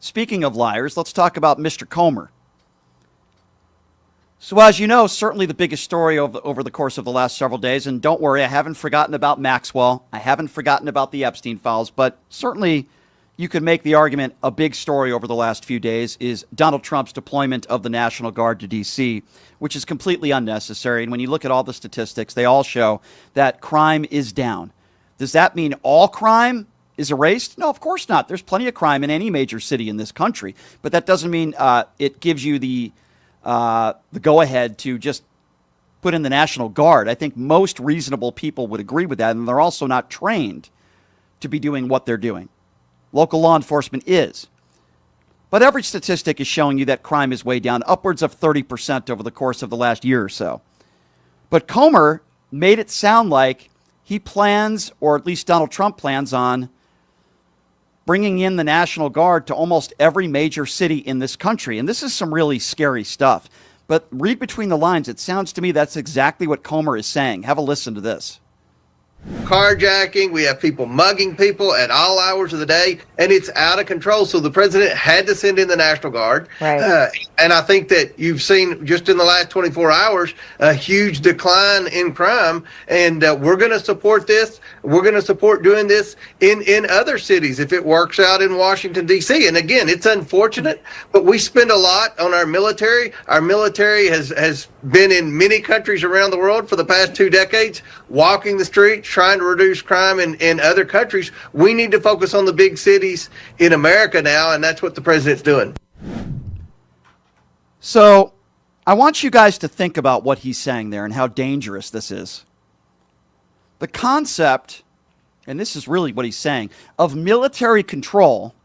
Speaking of liars, let's talk about Mr. Comer. So as you know, certainly the biggest story over the course of the last several days, and don't worry, I haven't forgotten about Maxwell. I haven't forgotten about the Epstein files, but certainly you could make the argument a big story over the last few days is Donald Trump's deployment of the National Guard to D.C., which is completely unnecessary. And when you look at all the statistics, they all show that crime is down. Does that mean all crime is erased? No, of course not. There's plenty of crime in any major city in this country, but that doesn't mean it gives you the go-ahead to just put in the National Guard. I think most reasonable people would agree with that, and they're also not trained to be doing what they're doing. Local law enforcement is. But every statistic is showing you that crime is way down, upwards of 30% over the course of the last year or so. But Comer made it sound like he plans, or at least Donald Trump plans on, bringing in the National Guard to almost every major city in this country. And this is some really scary stuff. But read between the lines. It sounds to me that's exactly what Comer is saying. Have a listen to this. Carjacking, we have people mugging people at all hours of the day, and it's out of control. So the president had to send in the National Guard. Right. And I think that you've seen just in the last 24 hours a huge decline in crime, and we're going to support this. We're going to support doing this in other cities if it works out in Washington, D.C. And again, it's unfortunate, but we spend a lot on our military. Our military has been in many countries around the world for the past 2 decades, walking the streets, trying to reduce crime in other countries. We need to focus on the big cities in America now, and that's what the president's doing. So I want you guys to think about what he's saying there and how dangerous this is. The concept, and this is really what he's saying, of military control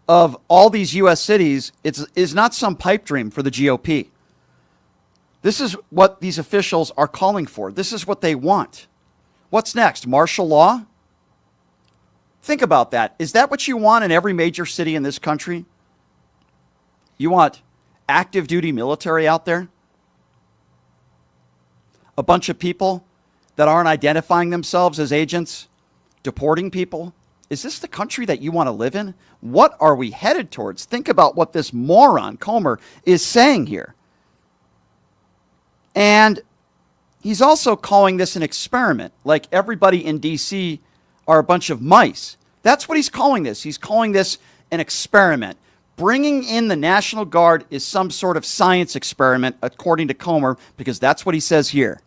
of all these U.S. cities is not some pipe dream for the GOP. This is what these officials are calling for. This is what they want. What's next? Martial law? Think about that. Is that what you want in every major city in this country? You want active duty military out there? A bunch of people that aren't identifying themselves as agents deporting people? Is this the country that you want to live in? What are we headed towards? Think about what this moron Comer is saying here. And he's also calling this an experiment, like everybody in D.C. are a bunch of mice. That's what he's calling this. He's calling this an experiment. Bringing in the National Guard is some sort of science experiment, according to Comer, because that's what he says here.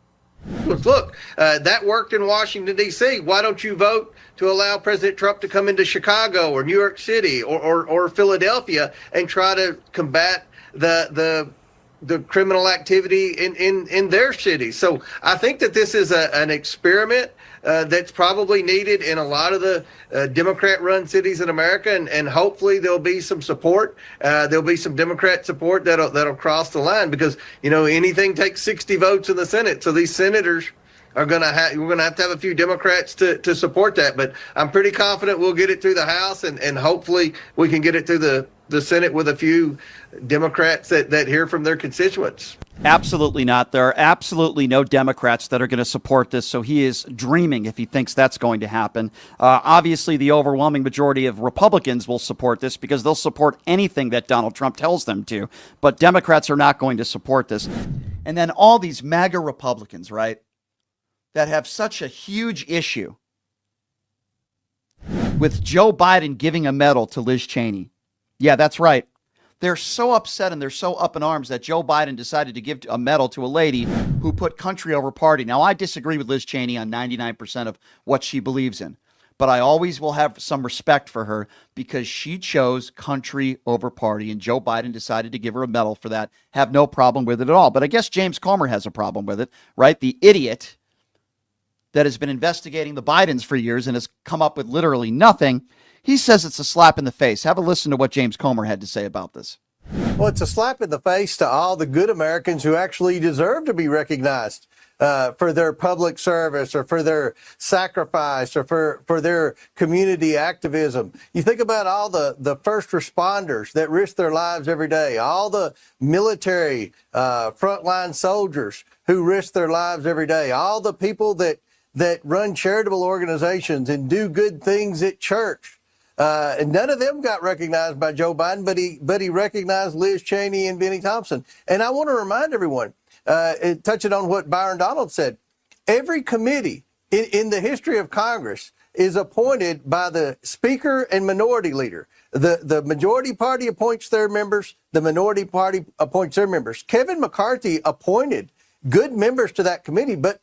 Look, that worked in Washington, D.C. Why don't you vote to allow President Trump to come into Chicago or New York City or Philadelphia and try to combat the criminal activity in their cities? So I think that this is an experiment that's probably needed in a lot of the Democrat-run cities in America, and hopefully there'll be some support. There'll be some Democrat support that'll cross the line, because anything takes 60 votes in the Senate. So these senators we're going to have a few Democrats to support that. But I'm pretty confident we'll get it through the House, and hopefully we can get it through the Senate with a few Democrats that hear from their constituents. Absolutely not. There are absolutely no Democrats that are going to support this, so he is dreaming if he thinks that's going to happen. Obviously, the overwhelming majority of Republicans will support this because they'll support anything that Donald Trump tells them to, but Democrats are not going to support this. And then all these MAGA Republicans, right, that have such a huge issue with Joe Biden giving a medal to Liz Cheney. Yeah, that's right. They're so upset and they're so up in arms that Joe Biden decided to give a medal to a lady who put country over party. Now, I disagree with Liz Cheney on 99% of what she believes in, but I always will have some respect for her because she chose country over party, and Joe Biden decided to give her a medal for that. Have no problem with it at all. But I guess James Comer has a problem with it, right? The idiot that has been investigating the Bidens for years and has come up with literally nothing. He says it's a slap in the face. Have a listen to what James Comer had to say about this. Well, it's a slap in the face to all the good Americans who actually deserve to be recognized for their public service or for their sacrifice or for their community activism. You think about all the first responders that risk their lives every day, all the military frontline soldiers who risk their lives every day, all the people that run charitable organizations and do good things at church. And none of them got recognized by Joe Biden, but he recognized Liz Cheney and Benny Thompson. And I want to remind everyone, touching on what Byron Donald said, every committee in the history of Congress is appointed by the Speaker and Minority Leader. The majority party appoints their members. The minority party appoints their members. Kevin McCarthy appointed good members to that committee, but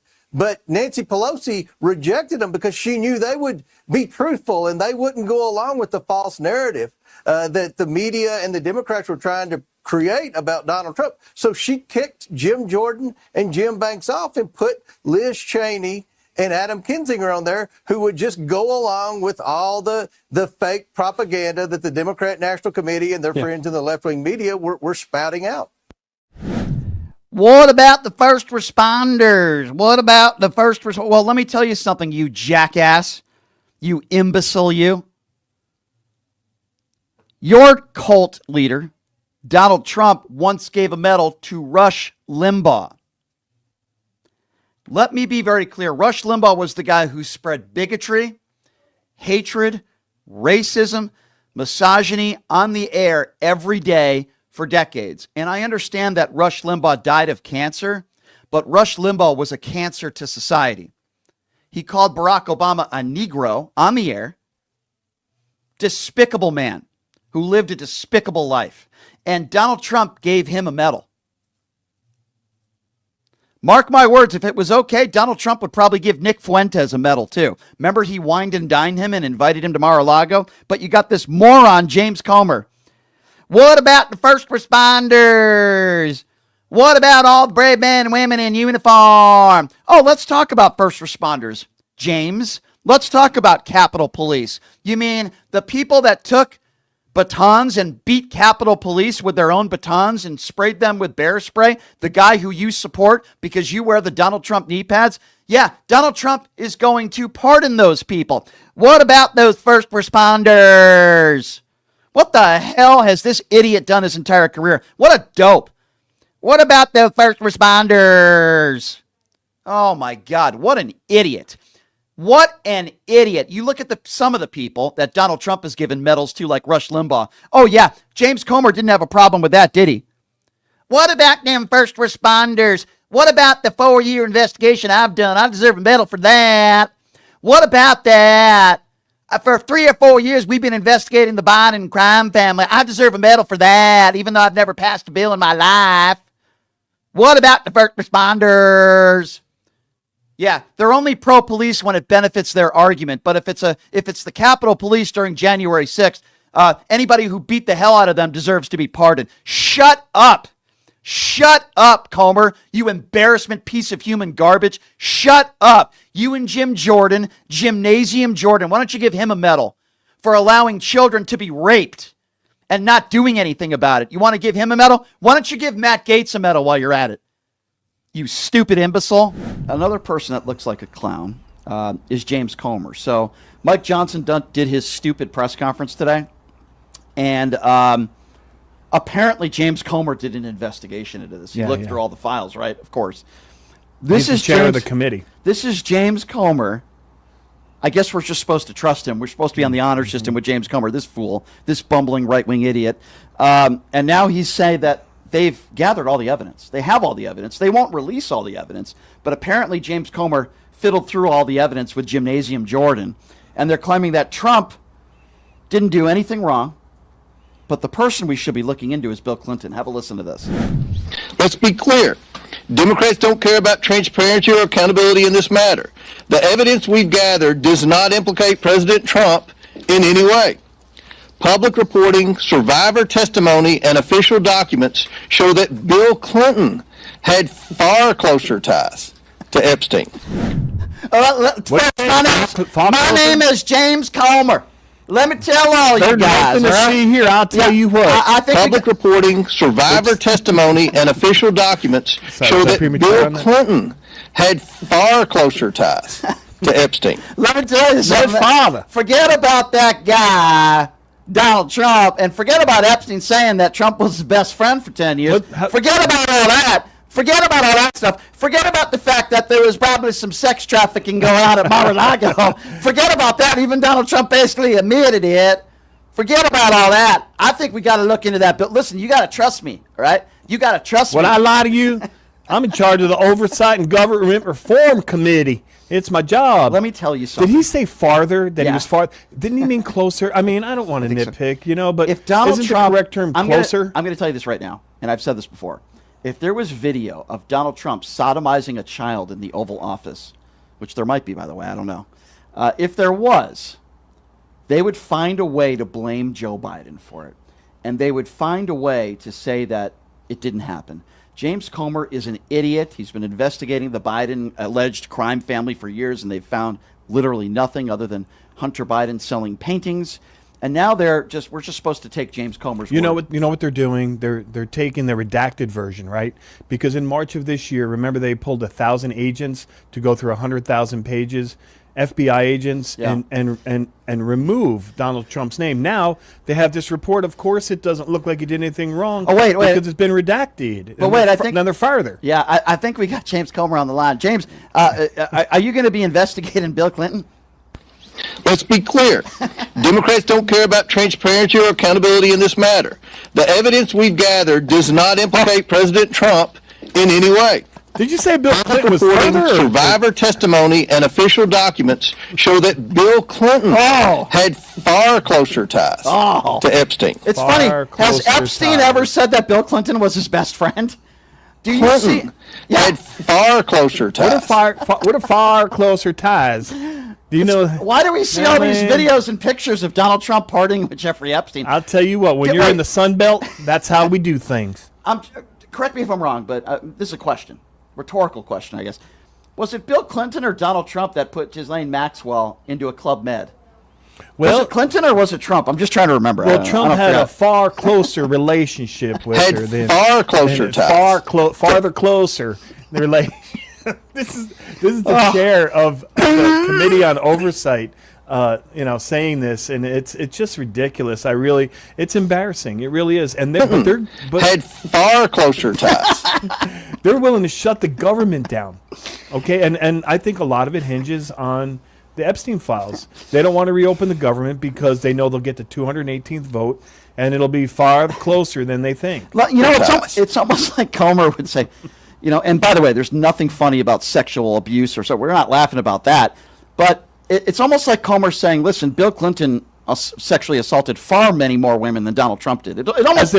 Nancy Pelosi rejected them because she knew they would be truthful and they wouldn't go along with the false narrative that the media and the Democrats were trying to create about Donald Trump. So she kicked Jim Jordan and Jim Banks off and put Liz Cheney and Adam Kinzinger on there, who would just go along with all the fake propaganda that the Democrat National Committee and their friends in the left-wing media were spouting out. What about the first responders? What about the first Well, let me tell you something, you jackass, you imbecile, you. Your cult leader, Donald Trump, once gave a medal to Rush Limbaugh. Let me be very clear. Rush Limbaugh was the guy who spread bigotry, hatred, racism, misogyny on the air every day for decades. And I understand that Rush Limbaugh died of cancer, but Rush Limbaugh was a cancer to society. He called Barack Obama a Negro on the air. Despicable man who lived a despicable life. And Donald Trump gave him a medal. Mark my words, if it was okay, Donald Trump would probably give Nick Fuentes a medal too. Remember, he wined and dined him and invited him to Mar-a-Lago? But you got this moron, James Comer. What about the first responders? What about all the brave men and women in uniform? Oh, let's talk about first responders, James. Let's talk about Capitol Police. You mean the people that took batons and beat Capitol Police with their own batons and sprayed them with bear spray? The guy who you support because you wear the Donald Trump knee pads? Yeah, Donald Trump is going to pardon those people. What about those first responders? What the hell has this idiot done his entire career? What a dope. What about the first responders? Oh my God, what an idiot. What an idiot. You look at some of the people that Donald Trump has given medals to, like Rush Limbaugh. Oh yeah, James Comer didn't have a problem with that, did he? What about them first responders? What about the 4-year investigation I've done? I deserve a medal for that. What about that? For 3 or 4 years, we've been investigating the Biden crime family. I deserve a medal for that, even though I've never passed a bill in my life. What about the first responders? Yeah, they're only pro-police when it benefits their argument. But if it's the Capitol Police during January 6th, anybody who beat the hell out of them deserves to be pardoned. Shut up. Shut up, Comer, you embarrassment piece of human garbage. Shut up. You and Jim Jordan, Gymnasium Jordan, why don't you give him a medal for allowing children to be raped and not doing anything about it? You want to give him a medal? Why don't you give Matt Gaetz a medal while you're at it? You stupid imbecile. Another person that looks like a clown is James Comer. So Mike Johnson did his stupid press conference today, and apparently James Comer did an investigation into this. He looked through all the files, right? Of course. This is chair of the committee. This is James Comer. I guess we're just supposed to trust him. We're supposed to be on the honor system with James Comer, this fool, this bumbling right-wing idiot. And now he's saying that they've gathered all the evidence. They have all the evidence. They won't release all the evidence. But apparently James Comer fiddled through all the evidence with Gymnasium Jordan. And they're claiming that Trump didn't do anything wrong. But the person we should be looking into is Bill Clinton. Have a listen to this. Let's be clear. Democrats don't care about transparency or accountability in this matter. The evidence we've gathered does not implicate President Trump in any way. Public reporting, survivor testimony, and official documents show that Bill Clinton had far closer ties to Epstein. My name is James Comer. Let me tell all you guys. There's nothing to see here. I'll tell you what. I think Public reporting, survivor testimony, and official documents show that Bill Clinton had far closer ties to Epstein. Let me tell you something. Father. Forget about that guy, Donald Trump, and forget about Epstein saying that Trump was his best friend for 10 years. Forget about all that. Forget about all that stuff. Forget about the fact that there was probably some sex trafficking going on at Mar-a-Lago. Forget about that. Even Donald Trump basically admitted it. Forget about all that. I think we got to look into that. But listen, you got to trust me, all right? You got to trust When me. I lie to you, I'm in charge of the Oversight and Government Reform Committee. It's my job. Let me tell you something. Did he say farther? That Yeah. he was far? Didn't he mean closer? I mean, I don't want to nitpick, but if Donald isn't Trump, the correct term I'm closer? going to tell you this right now, and I've said this before. If there was video of Donald Trump sodomizing a child in the Oval Office, which there might be, by the way, I don't know. If there was, they would find a way to blame Joe Biden for it. And they would find a way to say that it didn't happen. James Comer is an idiot. He's been investigating the Biden alleged crime family for years, and they've found literally nothing other than Hunter Biden selling paintings. And now we're just supposed to take James Comer's word. You know what they're doing? They're taking the redacted version, right? Because in March of this year, remember they pulled 1,000 agents to go through 100,000 pages, FBI agents, Yeah. and remove Donald Trump's name. Now they have this report. Of course, it doesn't look like he did anything wrong. Oh, wait. because it's been redacted. But wait, I think now they're farther. Yeah, I think we got James Comer on the line. James, are you going to be investigating Bill Clinton? Let's be clear. Democrats don't care about transparency or accountability in this matter. The evidence we've gathered does not implicate President Trump in any way. Did you say Bill Clinton was Reporting, further? survivor testimony, and official documents show that Bill Clinton had far closer ties to Epstein. It's Far funny. Has closer Epstein ties. ever said that Bill Clinton was his best friend? Do you see? Clinton Yeah. had far closer ties. What are far closer ties? Do you know? Why do we see all these videos and pictures of Donald Trump partying with Jeffrey Epstein? I'll tell you what. When Get you're right. in the Sun Belt, that's how we do things. Correct me if I'm wrong, but this is a question. Rhetorical question, I guess. Was it Bill Clinton or Donald Trump that put Ghislaine Maxwell into a Club Med? Was it Clinton or was it Trump? I'm just trying to remember. Well, Trump had a far closer relationship with Had her than far closer ties. farther closer. The relation. This is the chair of the Committee on Oversight. Saying this, and it's just ridiculous. It's embarrassing. It really is. And they're Had far closer ties. they're willing to shut the government down. Okay, and I think a lot of it hinges on the Epstein files. They don't want to reopen the government because they know they'll get the 218th vote, and it'll be far closer than they think. It's almost like Comer would say, and by the way, there's nothing funny about sexual abuse or so. We're not laughing about that. But it's almost like Comer saying, listen, Bill Clinton sexually assaulted far many more women than Donald Trump did. It almost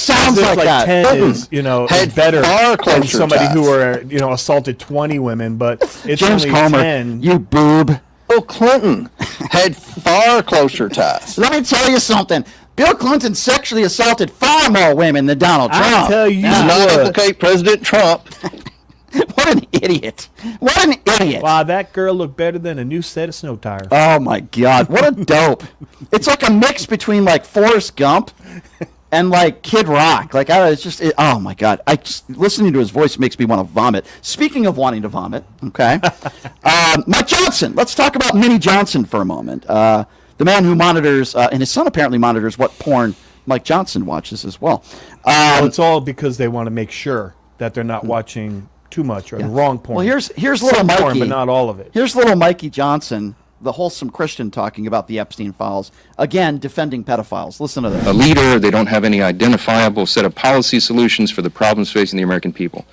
sounds like that. 10 is, Had is better far than closer somebody ties. who assaulted 20 women, but it's James only Comer, 10. you boob. Bill Clinton had far closer ties. Let me tell you something. Bill Clinton sexually assaulted far more women than Donald Trump. I tell you Does not what. implicate President Trump. What an idiot. What an idiot. Wow, that girl looked better than a new set of snow tires. Oh, my God. What a dope. It's like a mix between, like, Forrest Gump and, like, Kid Rock. Like, oh, my God. Listening to his voice makes me want to vomit. Speaking of wanting to vomit, okay, Mike Johnson. Let's talk about Minnie Johnson for a moment. The man who monitors, and his son apparently monitors what porn Mike Johnson watches as well. Well, it's all because they want to make sure that they're not watching too much or the wrong porn. Well, here's little Some Mikey, porn, but not all of it. Here's little Mikey Johnson, the wholesome Christian, talking about the Epstein files. Again, defending pedophiles. Listen to this. A leader, they don't have any identifiable set of policy solutions for the problems facing the American people.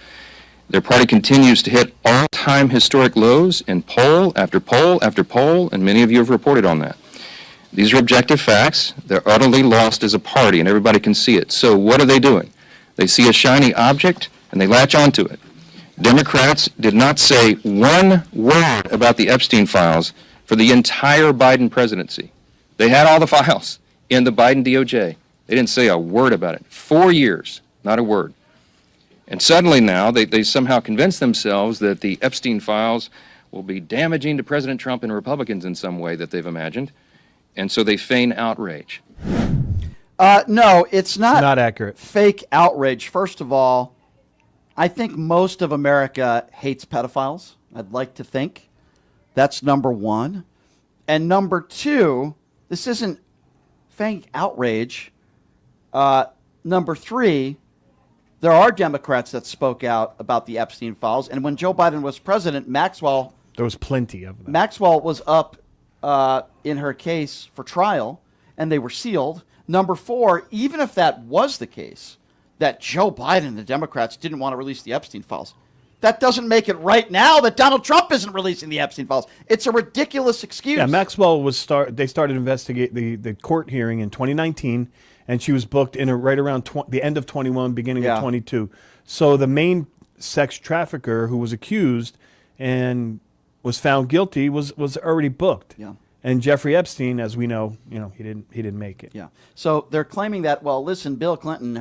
Their party continues to hit all-time historic lows in poll after poll after poll, and many of you have reported on that. These are objective facts. They're utterly lost as a party, and everybody can see it. So what are they doing? They see a shiny object, and they latch onto it. Democrats did not say one word about the Epstein files for the entire Biden presidency. They had all the files in the Biden DOJ. They didn't say a word about it. 4 years, not a word. And suddenly now they somehow convince themselves that the Epstein files will be damaging to President Trump and Republicans in some way that they've imagined. And so they feign outrage. No, it's not accurate. Fake outrage. First of all, I think most of America hates pedophiles. I'd like to think. That's number one. And number two, this isn't fake outrage. Number three, there are Democrats that spoke out about the Epstein files. And when Joe Biden was president, There was plenty of them. Maxwell was up in her case for trial, and they were sealed. Number 4, even if that was the case, that Joe Biden and the Democrats didn't want to release the Epstein files, that doesn't make it right now that Donald Trump isn't releasing the Epstein files. It's a ridiculous excuse. Yeah, Maxwell they started investigate the court hearing in 2019, and she was booked in right around the end of 21, beginning of 22. So the main sex trafficker who was accused and was found guilty was already booked. Yeah. And Jeffrey Epstein, as we know, he didn't make it. Yeah. So they're claiming that, well, listen, Bill Clinton,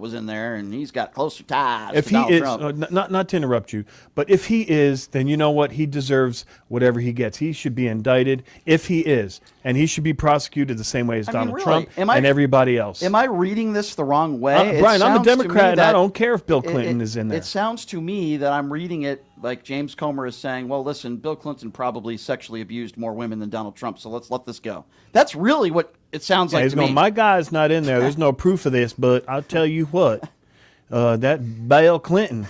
was in there and he's got closer ties If to he Donald is, Trump. not to interrupt you, but if he is, then you know what? He deserves whatever he gets. He should be indicted if he is, and he should be prosecuted the same way as Donald Trump and everybody else. Am I reading this the wrong way? Brian, I'm a Democrat, and I don't care if Bill Clinton is in there. It sounds to me that I'm reading it like James Comer is saying, well, listen, Bill Clinton probably sexually abused more women than Donald Trump, so let's let this go. That's really what it sounds like to me. My guy's not in there. There's no proof of this, but I'll tell you what, that Bill Clinton,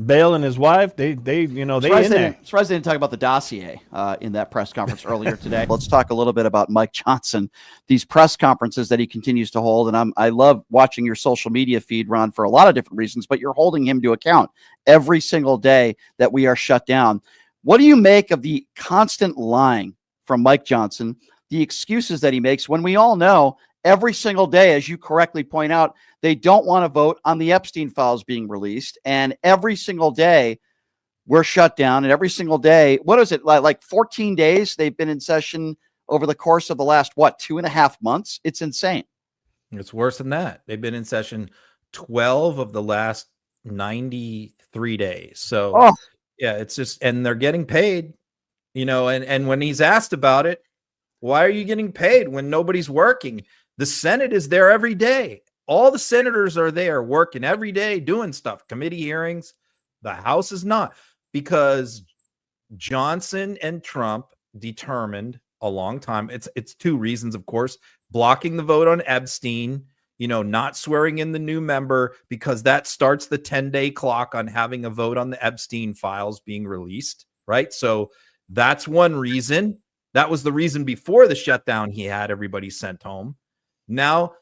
Bill and his wife, they in there. Surprised they didn't talk about the dossier in that press conference earlier today. Let's talk a little bit about Mike Johnson, these press conferences that he continues to hold. And I love watching your social media feed, Ron, for a lot of different reasons, but you're holding him to account every single day that we are shut down. What do you make of the constant lying from Mike Johnson, the excuses that he makes when we all know every single day, as you correctly point out, they don't want to vote on the Epstein files being released. And every single day we're shut down. And every single day, what is it, like 14 days they've been in session over the course of the last, 2.5 months? It's insane. It's worse than that. They've been in session 12 of the last 93 days. So yeah, it's just, and they're getting paid, and when he's asked about it, why are you getting paid when nobody's working? The Senate is there every day. All the senators are there working every day, doing stuff, committee hearings. The House is not, because Johnson and Trump determined a long time. It's 2 reasons, of course: blocking the vote on Epstein, not swearing in the new member, because that starts the 10-day clock on having a vote on the Epstein files being released, right? So that's one reason. That was the reason before the shutdown. He had everybody sent home. Now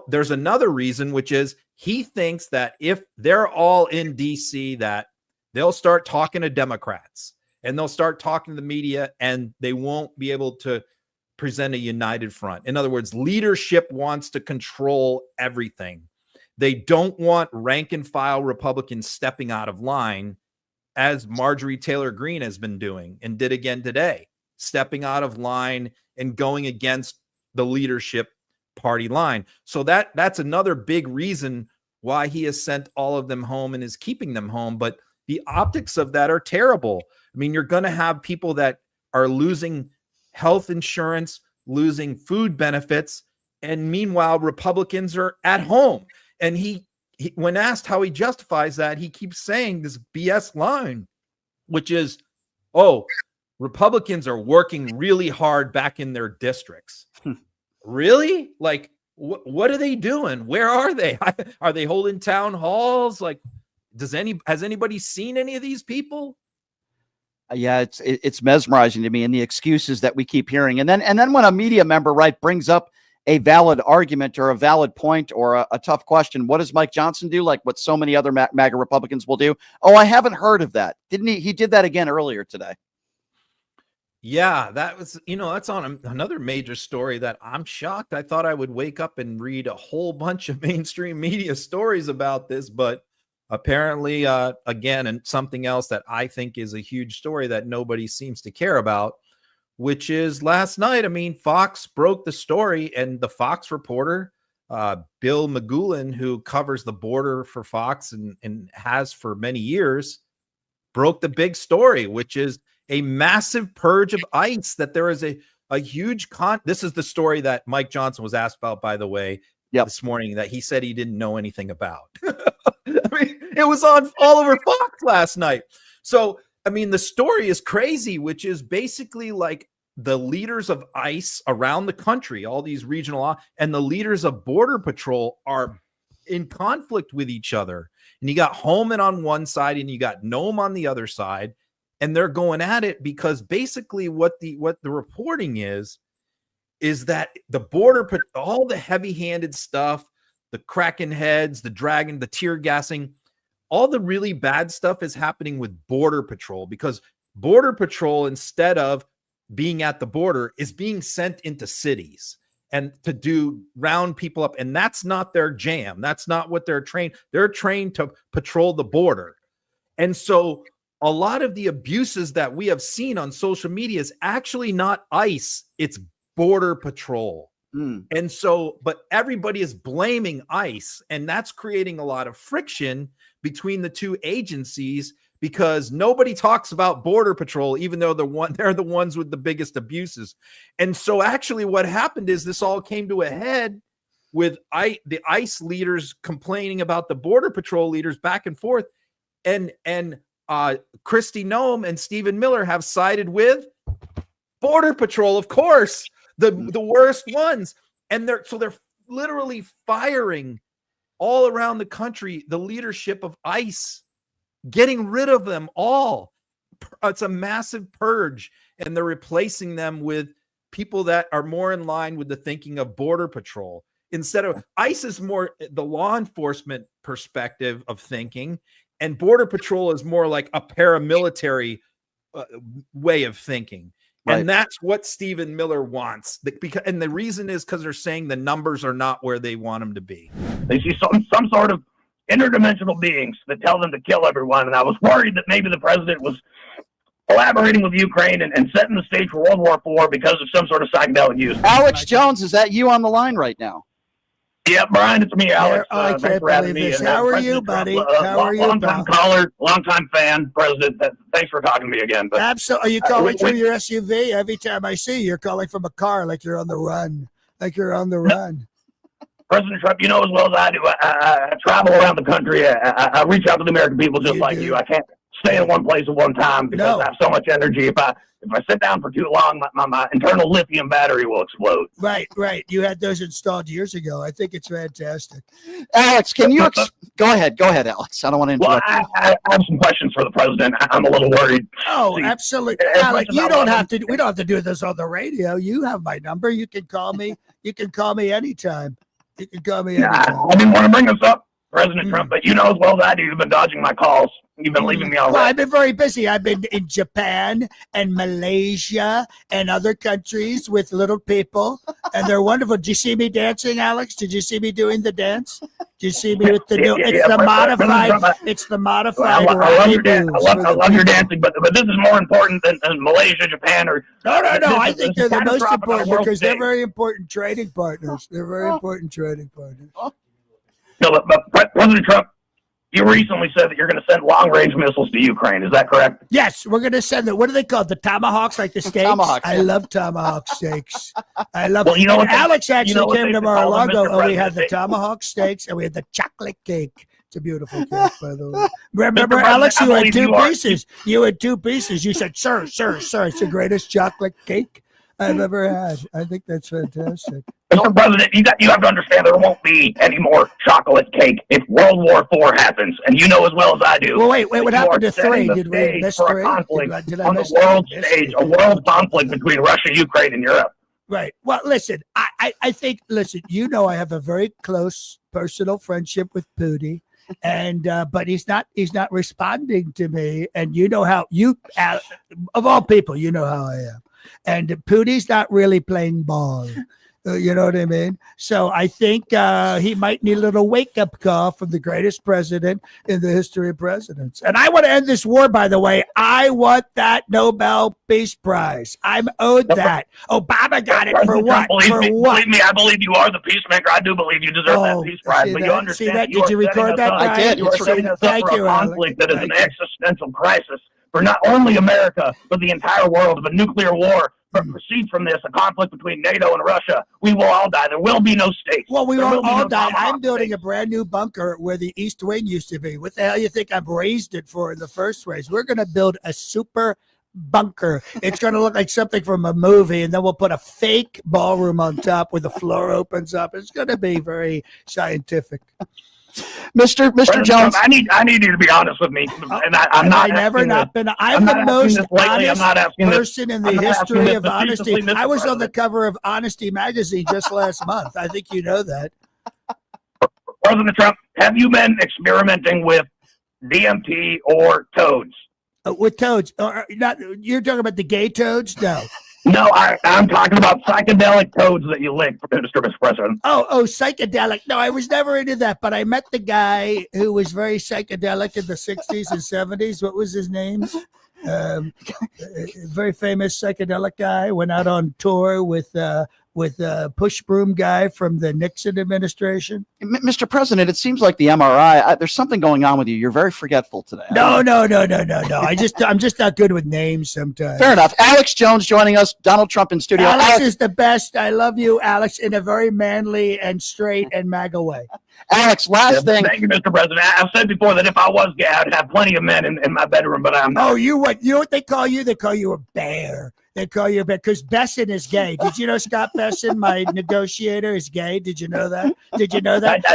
there's another reason, which is he thinks that if they're all in DC, that they'll start talking to Democrats and they'll start talking to the media, and they won't be able to present a united front. In other words, leadership wants to control everything. They don't want rank and file Republicans stepping out of line, as Marjorie Taylor Greene has been doing and did again today, stepping out of line and going against the leadership party line. So that's another big reason why he has sent all of them home and is keeping them home. But the optics of that are terrible. I mean, you're going to have people that are losing health insurance, losing food benefits, and meanwhile, Republicans are at home. And he when asked how he justifies that, he keeps saying this BS line, which is, Republicans are working really hard back in their districts. Really? Like, what are they doing? Where are they? Are they holding town halls? Like, has anybody seen any of these people? Yeah, it's mesmerizing to me, and the excuses that we keep hearing. And then when a media member, brings up a valid argument or a valid point or a tough question, what does Mike Johnson do? Like what so many other MAGA Republicans will do. Oh, I haven't heard of that. Didn't he? He did that again earlier today. Yeah, that was, that's on another major story that I'm shocked. I thought I would wake up and read a whole bunch of mainstream media stories about this, but apparently, again, and something else that I think is a huge story that nobody seems to care about, which is last night. I mean, Fox broke the story, and the Fox reporter, Bill Magulin, who covers the border for Fox and has for many years, broke the big story, which is a massive purge of ICE, that there is a huge this is the story that Mike Johnson was asked about, by the way, this morning, that he said he didn't know anything about. I mean, it was on all over Fox last night. So, I mean, the story is crazy, which is basically like the leaders of ICE around the country, all these regional, and the leaders of Border Patrol are in conflict with each other. And you got Holman on one side and you got Noem on the other side. And they're going at it because basically what the reporting is is that the border, all the heavy-handed stuff, the cracking heads, the dragging, the tear gassing, all the really bad stuff is happening with Border Patrol, because Border Patrol, instead of being at the border, is being sent into cities and to do round people up. And that's not their jam. That's not what they're trained. They're trained to patrol the border. And so a lot of the abuses that we have seen on social media is actually not ICE, it's Border Patrol. And so, but everybody is blaming ICE, and that's creating a lot of friction between the two agencies, because nobody talks about Border Patrol, even though they're the ones with the biggest abuses. And so actually what happened is this all came to a head with the ICE leaders complaining about the Border Patrol leaders back and forth. And Kristi Noem and Stephen Miller have sided with Border Patrol, of course, the worst ones. And they're literally firing all around the country the leadership of ICE, getting rid of them all. It's a massive purge, and they're replacing them with people that are more in line with the thinking of Border Patrol. Instead of ICE is more the law enforcement perspective of thinking, and Border Patrol is more like a paramilitary way of thinking. Right. And that's what Stephen Miller wants. And the reason is because they're saying the numbers are not where they want them to be. They see some sort of interdimensional beings that tell them to kill everyone. And I was worried that maybe the president was collaborating with Ukraine and setting the stage for World War IV because of some sort of psychedelic use. Alex Jones, is that you on the line right now? Yeah, Brian, it's me, Alex. I can't believe this. How are you, buddy? How are you? Long-time caller, long-time fan, President. Thanks for talking to me again. But, absolutely. Are you calling from your SUV? Every time I see you, you're calling from a car like you're on the run. Like you're on the run. President Trump, you know as well as I do, I travel around the country. I reach out to the American people just like you. I can't stay in one place at one time because I have so much energy. If I sit down for too long, my internal lithium battery will explode. Right. You had those installed years ago. I think it's fantastic. Alex, can you go ahead, Alex? I don't want to interrupt. Well, I have some questions for the president. I'm a little worried. Oh, absolutely, Alex. We don't have to do this on the radio. You have my number. You can call me. You can call me anytime. You can call me anytime. I didn't want to bring this up, President Trump, but you know as well as I do, you've been dodging my calls. You've been leaving me already. Well, I've been very busy. I've been in Japan and Malaysia and other countries with little people, and they're wonderful. Did you see me dancing, Alex? Did you see me doing the dance? Did you see me with the new? It's the modified. It's the modified. I love your dance. I love your dancing, but this is more important than Malaysia, Japan, or no. I think they're the most important because they're very important trading partners. They're very important trading partners. No, but President Trump, you recently said that you're going to send long-range missiles to Ukraine. Is that correct? Yes, we're going to send them. What are they called? The tomahawks, like the steaks? Tomahawks. I love tomahawk steaks. I love well, you know and Alex actually came to Mar-a-Lago, and we had the President. tomahawk steaks, and we had the chocolate cake. It's a beautiful cake, by the way. Remember, Alex, you had two pieces. You had two pieces. You said, sir, it's the greatest chocolate cake I've ever had. I think that's fantastic. Mr. President, you have to understand there won't be any more chocolate cake if World War IV happens, and you know as well as I do. Well, wait, what happened to three? Did we miss for three? A conflict on the world stage, a world conflict between Russia, Ukraine, and Europe. Right. Well, listen, I think, you know, I have a very close personal friendship with Putin. And but he's not responding to me, and you know how of all people, you know how I am, and Putin's not really playing ball. You know what I mean? So I think he might need a little wake-up call from the greatest president in the history of presidents. And I want to end this war, by the way. I want that Nobel Peace Prize. I'm owed that. Obama got it for what? Believe me, I believe you are the peacemaker. I do believe you deserve that Peace Prize. But you understand. See that? Did you record that? I did. You are setting us up for a conflict that is an existential crisis for not only America, but the entire world of a nuclear war. But proceed from this, a conflict between NATO and Russia. We will all die. There will be no states. Well, we will all die. I'm building a brand new bunker where the East Wing used to be. What the hell you think I've raised it for in the first place? We're going to build a super bunker. It's going to look like something from a movie, and then we'll put a fake ballroom on top where the floor opens up. It's going to be very scientific. Mr. Jones. I need you to be honest with me, and I'm not. I'm the most honest person person in the history of honesty. I was on the cover of Honesty magazine just last month. I think you know that. President Trump, have you been experimenting with DMT or toads? With toads? Not, you're talking about the gay toads? No. No, I'm talking about psychedelic toads that you lick, Mr. President. Oh, psychedelic. No, I was never into that, but I met the guy who was very psychedelic in the 60s and 70s. What was his name? Very famous psychedelic guy. Went out on tour with Push Broom guy from the Nixon administration. Mr. President, it seems like the MRI. There's something going on with you. You're very forgetful today. No. I'm just not good with names sometimes. Fair enough. Alex Jones joining us. Donald Trump in studio. Alex is the best. I love you, Alex, in a very manly and straight and MAGA way. Alex, last thing. Thank you, Mr. President. I've said before that if I was gay, I'd have plenty of men in my bedroom, but I'm not. Oh, you know what they call you? They call you a bear. They call you a bear because Besson is gay. Did you know Scott Besson, my negotiator, is gay? Did you know that?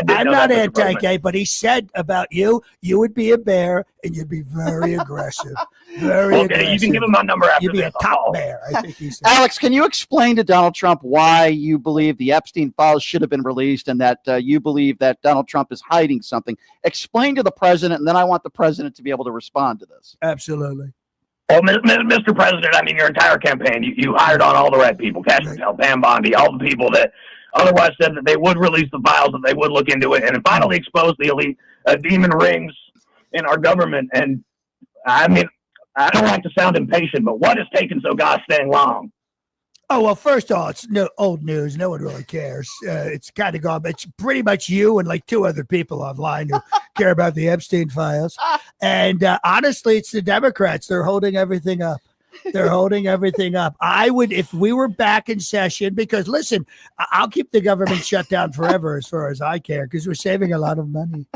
I'm not anti-gay, but he said about you would be a bear and you'd be very aggressive. Very aggressive. You can give him my number after You'd be this. a top bear, I think he said. Alex, can you explain to Donald Trump why you believe the Epstein files should have been released and that you believe that Donald Trump is hiding something? Explain to the president, and then I want the president to be able to respond to this. Absolutely. Well, Mr. President, I mean, your entire campaign, you hired on all the right people, Cash Patel, Pam Bondi, all the people that otherwise said that they would release the files, that they would look into it, and it finally exposed the elite demon rings in our government. And I mean, I don't like to sound impatient, but what has taken so gosh dang long? Oh, well, first of all, it's old news. No one really cares. It's kind of gone, but it's pretty much you and like two other people online who care about the Epstein files. And honestly, it's the Democrats. They're holding everything up. I would, if we were back in session, because listen, I'll keep the government shut down forever as far as I care, because we're saving a lot of money.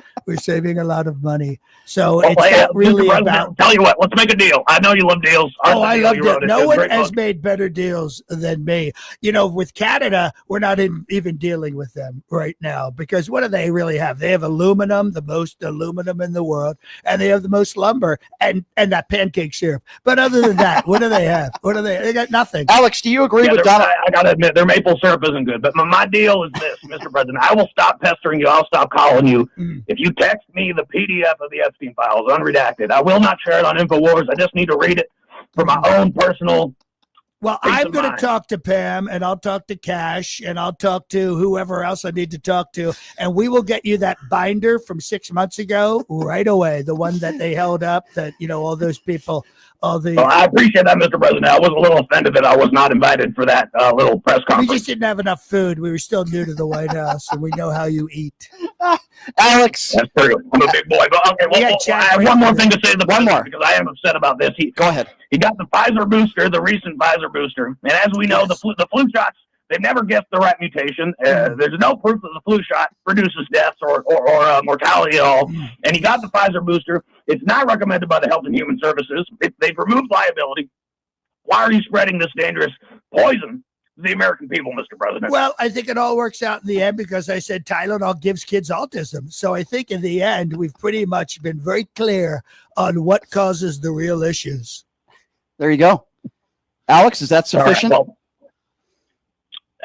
So it's not really about. Tell you what, let's make a deal. I know you love deals. I love deals. No one has made better deals than me. You know, with Canada, we're not even dealing with them right now because what do they really have? They have aluminum, the most aluminum in the world, and they have the most lumber and that pancake syrup. But other than that, what do they have? They got nothing. Alex, do you agree with Donald? I got to admit, their maple syrup isn't good. But my deal is this, Mr. President. I will stop pestering you. I'll stop calling you. If you text me the PDF of the Epstein files, unredacted, I will not share it on InfoWars. I just need to read it for my own personal. Well, I'm going to talk to Pam, and I'll talk to Cash, and I'll talk to whoever else I need to talk to, and we will get you that binder from 6 months ago right away, the one that they held up that, all those people, Well, I appreciate that, Mr. President. I was a little offended that I was not invited for that little press conference. We just didn't have enough food. We were still new to the White House, and we know how you eat. Alex. That's true. I'm a big boy. But okay, I have one more thing to say to the president because I am upset about this. Go ahead. He got the Pfizer booster, the recent Pfizer booster. And as we know, the flu shots, they never guessed the right mutation. There's no proof that the flu shot produces deaths or mortality at all. And he got the Pfizer booster. It's not recommended by the Health and Human Services. They've removed liability. Why are you spreading this dangerous poison to the American people, Mr. President? Well, I think it all works out in the end because I said Tylenol gives kids autism. So I think in the end, we've pretty much been very clear on what causes the real issues. There you go. Alex, is that sufficient? All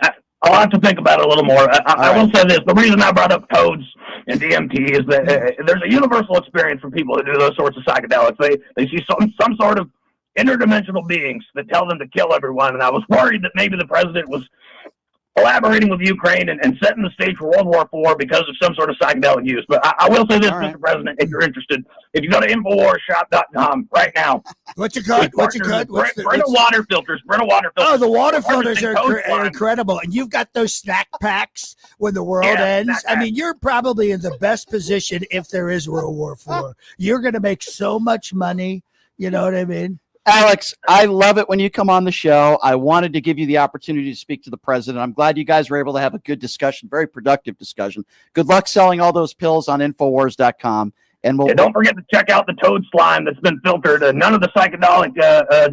right, well, I'll have to think about it a little more. I will say this. The reason I brought up toads and DMT is that there's a universal experience for people who do those sorts of psychedelics. They see some sort of interdimensional beings that tell them to kill everyone. And I was worried that maybe the president was collaborating with Ukraine and setting the stage for World War IV because of some sort of psychedelic use. But I will say this, Mr. President, if you're interested, if you go to InfoWarsShop.com right now. What's it called? Brita water filters. Oh, the water filters are incredible. And you've got those snack packs when the world ends. I mean, you're probably in the best position if there is World War IV. You're going to make so much money. You know what I mean? Alex, I love it when you come on the show. I wanted to give you the opportunity to speak to the president. I'm glad you guys were able to have a good discussion, very productive discussion. Good luck selling all those pills on Infowars.com. And don't forget to check out the toad slime that's been filtered. None of the psychedelic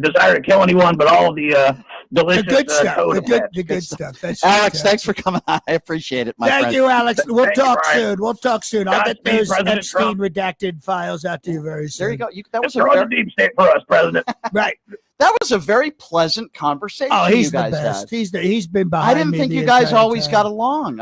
desire to kill anyone, but all of the delicious The good stuff. totem heads. The good stuff. That's Alex, fantastic. thanks for coming on. I appreciate it, my Thank friend. you, Alex. We'll Thank you, talk Brian. soon. We'll talk soon. I'll get Godspeed, those President Epstein Trump. redacted files out to you very soon. There you go. That was Just run the deep state for us, President. Right. That was a very pleasant conversation. Oh, he's you the guys best. had. He's been behind I didn't me think the you guys entire always time. got along.